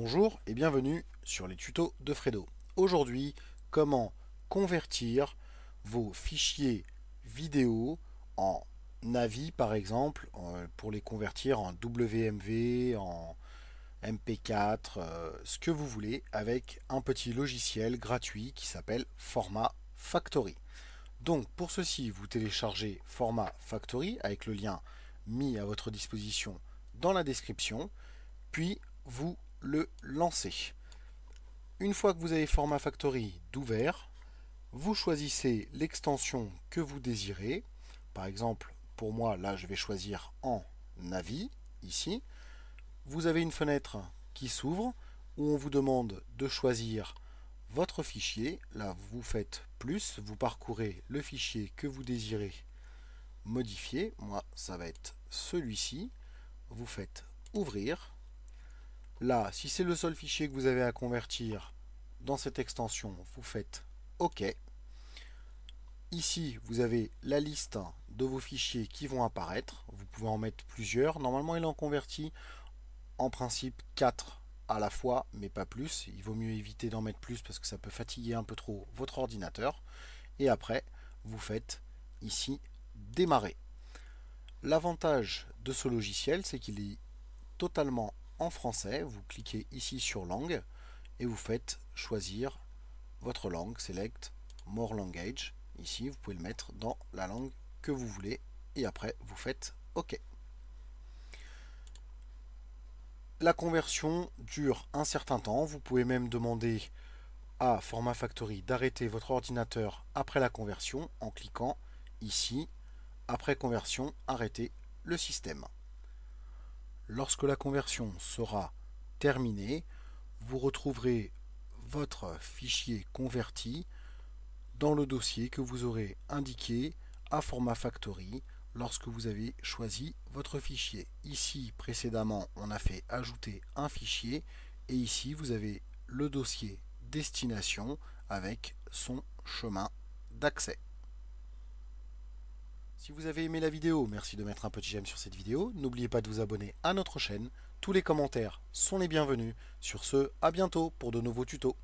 Bonjour et bienvenue sur les tutos de Fredo. Aujourd'hui, comment convertir vos fichiers vidéo en AVI par exemple, pour les convertir en WMV, en MP4, ce que vous voulez, avec un petit logiciel gratuit qui s'appelle Format Factory. Donc pour ceci, vous téléchargez Format Factory avec le lien mis à votre disposition dans la description, puis vous le lancez. Une fois que vous avez Format Factory d'ouvert, vous choisissez l'extension que vous désirez. Par exemple, pour moi, là, je vais choisir en AVI, ici. Vous avez une fenêtre qui s'ouvre où on vous demande de choisir votre fichier. Là, vous faites plus, vous parcourez le fichier que vous désirez modifier. Moi, ça va être celui-ci. Vous faites ouvrir. Là, si c'est le seul fichier que vous avez à convertir dans cette extension, vous faites OK. Ici, vous avez la liste de vos fichiers qui vont apparaître. Vous pouvez en mettre plusieurs. Normalement, il en convertit en principe 4 à la fois, mais pas plus. Il vaut mieux éviter d'en mettre plus parce que ça peut fatiguer un peu trop votre ordinateur. Et après, vous faites ici démarrer. L'avantage de ce logiciel, c'est qu'il est totalement en français. Vous cliquez ici sur langue et vous faites choisir votre langue, select more language. Ici, vous pouvez le mettre dans la langue que vous voulez et après vous faites OK. La conversion dure un certain temps. Vous pouvez même demander à Format Factory d'arrêter votre ordinateur après la conversion en cliquant ici, après conversion, arrêter le système. Lorsque la conversion sera terminée, vous retrouverez votre fichier converti dans le dossier que vous aurez indiqué à Format Factory lorsque vous avez choisi votre fichier. Ici, précédemment, on a fait ajouter un fichier et ici, vous avez le dossier destination avec son chemin d'accès. Si vous avez aimé la vidéo, merci de mettre un petit j'aime sur cette vidéo. N'oubliez pas de vous abonner à notre chaîne. Tous les commentaires sont les bienvenus. Sur ce, à bientôt pour de nouveaux tutos.